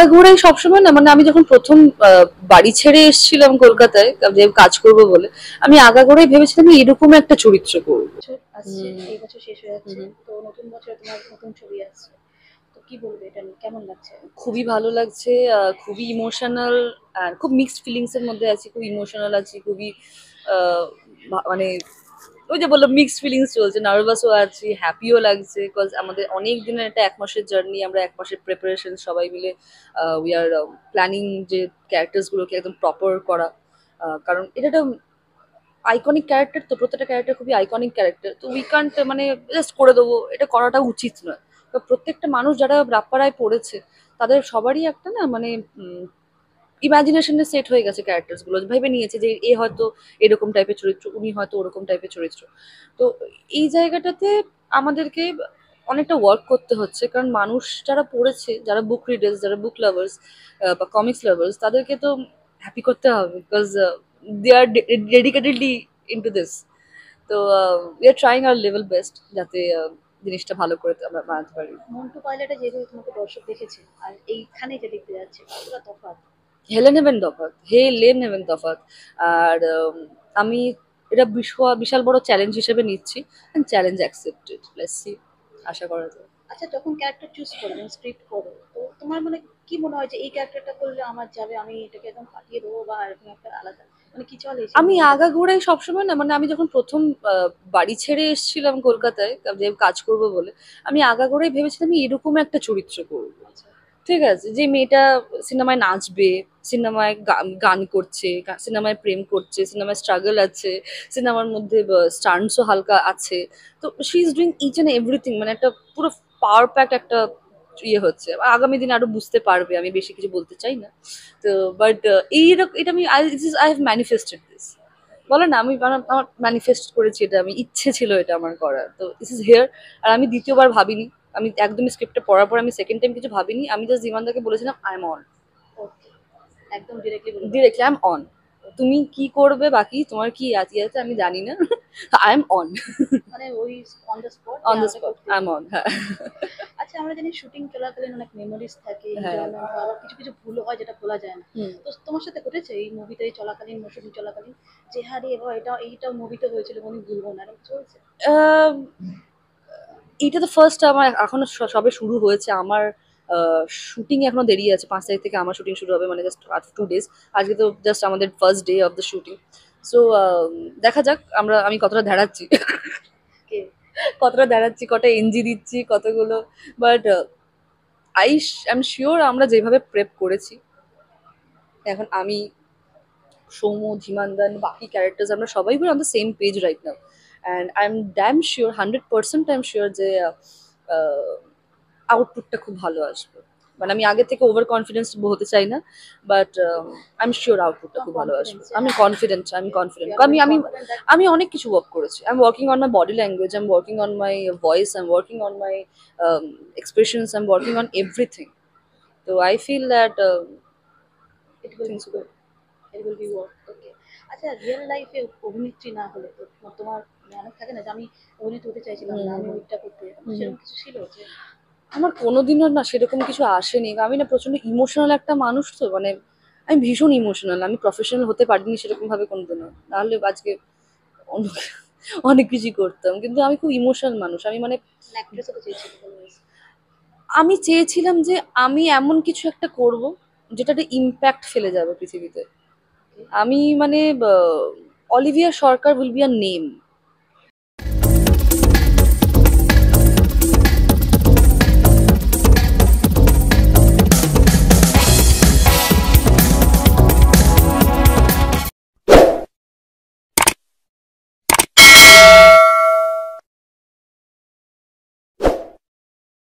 আগাগোড়াই সবসময় না, মানে আমি যখন প্রথম বাড়ি ছেড়ে এসেছিলাম কলকাতায় যে কাজ করব বলে, আমি আগাগোড়াই ভেবেছিলাম আমি এরকম একটা চরিত্র করবো। বছর আসছে, হুম। এই বছর শেষ হয়ে যাচ্ছে, হুম। তো নতুন বছরে তোমার নতুন ছবি আসছে, তো কি বলবে এটা নিয়ে, কেমন লাগছে? খুবই ভালো লাগছে, খুবই ইমোশনাল, আর খুব মিক্সড ফিলিংস এর মধ্যে আছি, খুব ইমোশনাল আছি, খুবই আহ, মানে ওই যে বললো মিক্সড ফিলিংস চলছে, নার্ভাসও আছি, হ্যাপিও লাগছে, বিকজ আমাদের অনেক দিনের একটা 1 মাসের জার্নি, আমরা 1 মাসের প্রিপারেশন সবাই মিলে উই আর প্ল্যানিং যে ক্যারেক্টার্স গুলোকে একদম প্রপার করা। কারণ এটা একটা আইকনিক ক্যারেক্টার, তো প্রত্যেকটা ক্যারেক্টার খুবই আইকনিক ক্যারেক্টার, তো উই কান্ট মানে জাস্ট করে দেবো, এটা করাটা উচিত নয়। তো প্রত্যেকটা মানুষ যারা রাপ্পারায় পড়েছে, তাদের সবারই একটা না মানে ইমাজিনেশনে সেট হয়ে গেছে ক্যারেক্টার্স গুলো, ভেবে নিয়েছে যে এ হয়তো এরকম টাইপের চরিত্র, উনি হয়তো ওরকম টাইপের চরিত্র। তো এই জায়গাটাতে আমাদেরকে অনেকটা ওয়ার্ক করতে হচ্ছে, কারণ মানুষ যারা পড়েছে, যারা বুক রিডার্স, যারা বুক লাভার্স বা কমিক্স লাভার্স, তাদেরকে তো হ্যাপি করতে হবে, because they are dedicatedly into this. তো we are trying our level best, যাতে জিনিসটা ভালো করে আমরা বানাতে পারি। মন্টু পাইলটে যেভাবে তোমাকে দর্শক দেখেছে আর এইখানে যে দেখতে যাচ্ছে, কতটা তফাৎ? হেলেন হেভেন তফাৎ, হেলেন হেভেন তফাৎ। আর আমি এটা বিশাল বড় চ্যালেঞ্জ হিসেবে নিচ্ছি, চ্যালেঞ্জ অ্যাকসেপ্টেড, লেটস সি, আশা করা যায়। আচ্ছা, যখন ক্যারেক্টার চুজ করো, যখন স্ক্রিপ্ট করো, তো তোমার মানে কি মনে হয় যে এই ক্যারেক্টারটা করলে আমার যাবে, আমি এটাকে একদম কাটিয়ে দেবো, বা এরকম একটা আলাদা মানে কি চলে সেই আমি মুভিটাতে? আগাগোড়াই সবসময় না, মানে আমি যখন প্রথম বাড়ি ছেড়ে এসেছিলাম কলকাতায় যে কাজ করব বলে, আমি আগাগোড়াই ভেবেছিলাম আমি এরকম একটা চরিত্র করবো। আচ্ছা। ঠিক আছে, যে মেয়েটা সিনেমায় নাচবে, সিনেমায় গান করছে, সিনেমায় প্রেম করছে, সিনেমায় স্ট্রাগল আছে, সিনেমার মধ্যে স্টান্টসও হালকা আছে। তো she is doing each and everything, মানে একটা পুরো পাওয়ার প্যাক একটা ইয়ে হচ্ছে। আগামী দিনে আরো বুঝতে পারবে, আমি বেশি কিছু বলতে চাই না। তো বাট এইরকম এটা আমি আই হ্যাভ ম্যানিফেস্টেড দিস, বলে না, আমি আমার ম্যানিফেস্ট করেছি, এটা আমি ইচ্ছে ছিল এটা আমার করার, তো দিস ইজ হিয়ার। আর আমি দ্বিতীয়বার ভাবিনি, আমি একদমই স্ক্রিপ্টটা পড়ার পর আমি সেকেন্ড টাইম কিছু ভাবিনি, আমি জাস্ট জীবনদাকে বলেছিলাম আই এম অন, ওকে, একদম ডিরেক্টলি বলে দাও। Directly I am on. তুমি কি করবে, বাকি তোমার কি আছে আছে আমি জানি না, আই এম অন, মানে ওই অন দ্য স্পট যে অন দ্য ওটা স্পট করতেই আই এম হবে। অন, হ্যাঁ। আচ্ছা, আমরা জানি শুটিং চলাকালীন অনেক মেমোরিজ থাকে, হ্যাঁ। এনজয়মেন্ট হয়, আবার কিছু কিছু ভুল হয় যেটা ভোলা যায় না। হুম। তো তোমার সাথে ঘটেছে এই মুভিতে চলাকালীন, শুটিং চলাকালীন, যে হ্যাঁ রে এবার এটা এইটা মুভিতে হয়েছিল, আমি ভুলবো না, এরকম চলছে? আহ, এইটা তো ফার্স্ট, আমার এখনো সবে শুরু হয়েছে আমার শুটিং, এখনো দেরি আছে, 5 তারিখ থেকে আমার শুটিং শুরু হবে, মানে জাস্ট 2 days। আজকে তো জাস্ট আমাদের first day of the shooting. So দেখা যাক আমি কতটা দাঁড়াচ্ছি, কে? কতটা দাঁড়াচ্ছি, কটা এনজি দিচ্ছি, কতগুলো। বাট আই এম শিওর আমরা যেভাবে প্রেপ করেছি, এখন আমি, সৌম্য, ধীমানদান, বাকি ক্যারেক্টার্স, আমরা সবাই on the same page right now. And I am damn sure, 100% I am sure যে আউটপুটটা খুব ভালো আসবে। মানে আমি আগে থেকে ওভার কনফিডেন্স হতে চাই না, বাট আই এম শিওর আউটপুটটা তোমার খুব ভালো আসবে। কনফিডেন্স, আমি হ্যাঁ। কনফিডেন্ট, আমি কনফিডেন্ট, ইউ আর আমি ভেরি আমি কনফিডেন্ট দ্যাট। আমি অনেক কিছু ওয়ার্ক করেছি, I am working on my body language, I am working on my voice, I am working on my expressions, I am working on everything. তো I feel that it will be things good, it will be work. Okay. আচ্ছা, real লাইফে অভিনেত্রী না হলে তো তোমার মানে অনেক থাকে না যে আমি অভিনেত্রী হতে চাইছিলাম না, আমি ওইটা করতে যেতাম, গুড। সেরকম কিছু ছিল যে? আমার কোনোদিনও না সেরকম কিছু আসেনি, আমি না প্রচন্ড ইমোশনাল একটা মানুষ, তো মানে আমি ভীষণ ইমোশনাল, আমি প্রফেশনাল হতে পারিনি সেরকম ভাবে কোনোদিনও, নাহলে আজকে অন্য অনেক কিছুই করতাম, কিন্তু আমি খুব ইমোশনাল মানুষ, আমি মানে অ্যাক্ট্রেস হতে চেয়েছিল অলওয়েজ? আমি চেয়েছিলাম যে আমি এমন কিছু একটা করব যেটা একটা ইম্প্যাক্ট ফেলে যাবে পৃথিবীতে। ওকে। আমি মানে Olivia Sarkar will be a name,